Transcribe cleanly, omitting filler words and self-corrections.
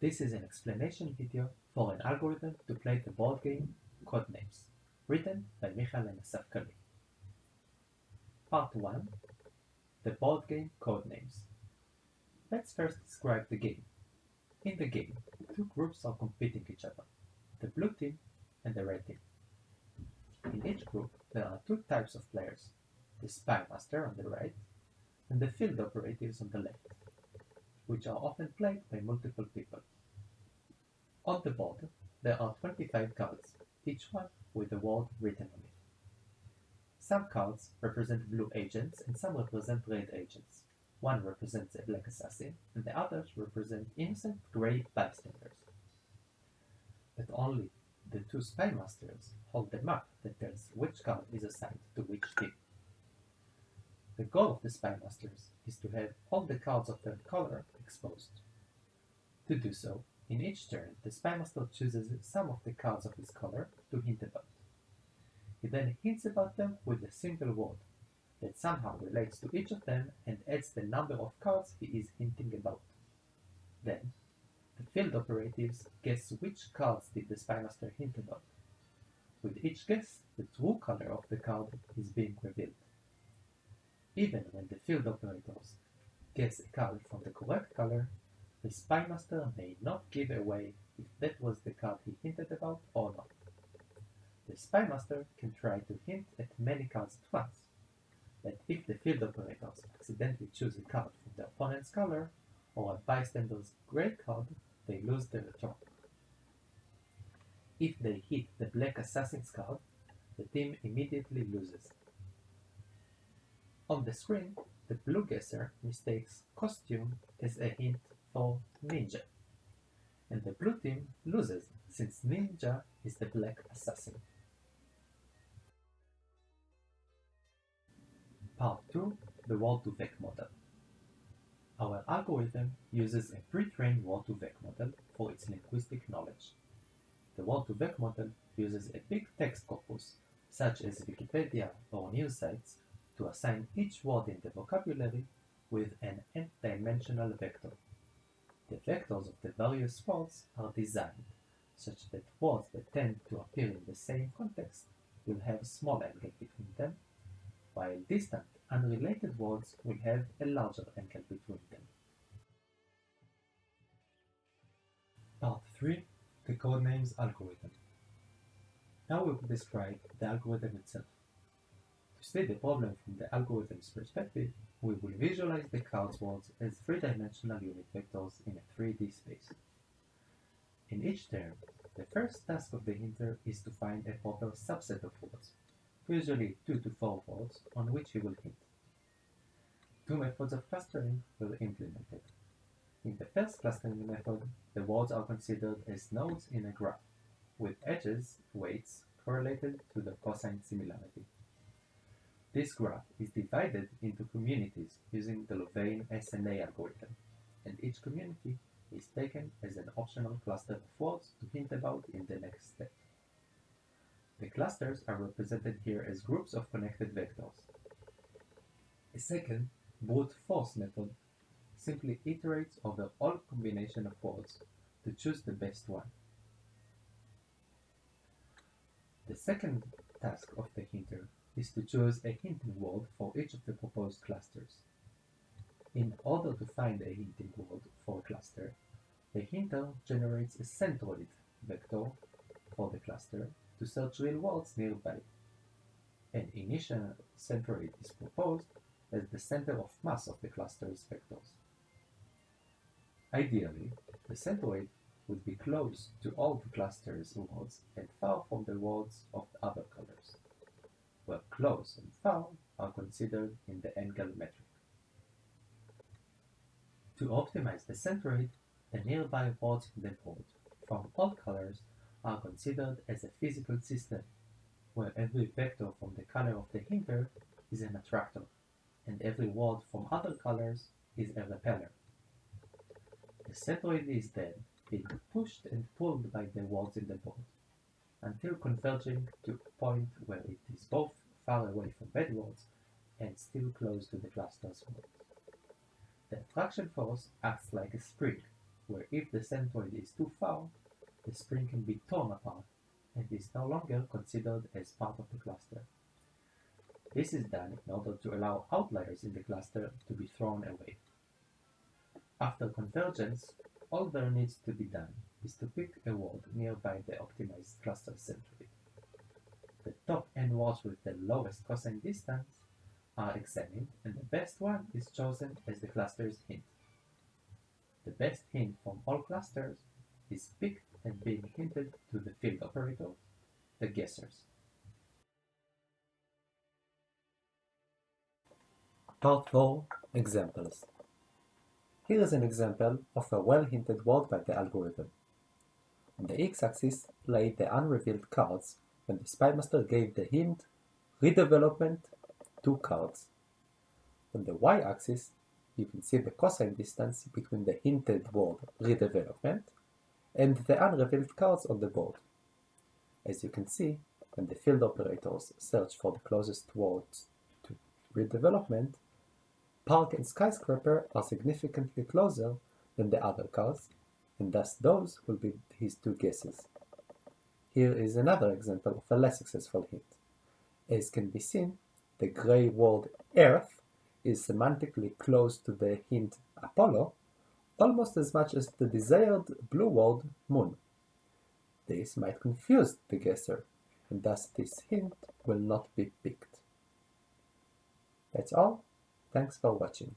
This is an explanation video for an algorithm to play the board game Codenames, written by Michael and Asaf Kalirmoz. Part 1. The board game Codenames. Let's first describe the game. In the game, two groups are competing each other, the blue team and the red team. In each group, there are two types of players, the spy master on the right and the field operatives on the left, which are often played by multiple people. On the board, there are 25 cards, each one with a word written on it. Some cards represent blue agents and some represent red agents. One represents a black assassin and the others represent innocent gray bystanders. But only the two spy masters hold the map that tells which card is assigned to which team. The goal of the spy masters is to have all the cards of their color exposed. To do so, in each turn, the spy master chooses some of the cards of his color to hint about. He then hints about them with a single word that somehow relates to each of them and adds the number of cards he is hinting about. Then, the field operatives guess which cards did the spy master hint about. With each guess, the true color of the card is being revealed. Even when the field operators guess a card from the correct color, the spy master may not give away if that was the card he hinted about or not. The spy master can try to hint at many cards at once, but if the field operators accidentally choose a card from the opponent's color or a bystander's gray card, they lose their turn. If they hit the black assassin's card, the team immediately loses. On the screen, the blue guesser mistakes costume as a hint for ninja, and the blue team loses since ninja is the black assassin. Part 2. The word-to-vec model. Our algorithm uses a pre-trained word-to-vec model for its linguistic knowledge. The word-to-vec model uses a big text corpus, such as Wikipedia or news sites, to assign each word in the vocabulary with an n-dimensional vector. The vectors of the various words are designed such that words that tend to appear in the same context will have a small angle between them, while distant, unrelated words will have a larger angle between them. Part 3. The Codenames algorithm. Now we will describe the algorithm itself. To see the problem from the algorithm's perspective, we will visualize the card's words as three-dimensional unit vectors in a 3D space. In each term, the first task of the hinter is to find a proper subset of words, usually 2 to 4 words, on which he will hint. Two methods of clustering were implemented. In the first clustering method, the words are considered as nodes in a graph, with edges, weights, correlated to the cosine similarity. This graph is divided into communities using the Louvain SNA algorithm, and each community is taken as an optional cluster of words to hint about in the next step. The clusters are represented here as groups of connected vectors. A second, brute force method simply iterates over all combination of words to choose the best one. The second task of the hinter is to choose a hinting word for each of the proposed clusters. In order to find a hinting word for a cluster, the hinter generates a centroid vector for the cluster to search real words nearby. An initial centroid is proposed as the center of mass of the cluster's vectors. Ideally, the centroid would be close to all the cluster's words and far from the words of the other colors, where close and far are considered in the angle metric. To optimize the centroid, the nearby words in the board from all colors are considered as a physical system, where every vector from the color of the hinter is an attractor, and every word from other colors is a repeller. The centroid is then being pushed and pulled by the words in the board, until converging to a point where it is both far away from bad words and still close to the cluster's words. The attraction force acts like a spring, where if the centroid is too far, the spring can be torn apart and is no longer considered as part of the cluster. This is done in order to allow outliers in the cluster to be thrown away. After convergence, all there needs to be done is to pick a word nearby the optimized cluster centroid. The top n words with the lowest cosine distance are examined, and the best one is chosen as the cluster's hint. The best hint from all clusters is picked and being hinted to the field operators, the guessers. Part 4. Examples. Here is an example of a well-hinted word by the algorithm. On the x-axis lay the unrevealed cards when the spymaster gave the hint redevelopment 2 cards. On the y-axis, you can see the cosine distance between the hinted word redevelopment and the unrevealed cards on the board. As you can see, when the field operators search for the closest words to redevelopment, park and skyscraper are significantly closer than the other cards, and thus those will be his 2 guesses. Here is another example of a less successful hint. As can be seen, the gray word Earth is semantically close to the hint Apollo, almost as much as the desired blue word Moon. This might confuse the guesser, and thus this hint will not be picked. That's all. Thanks for watching.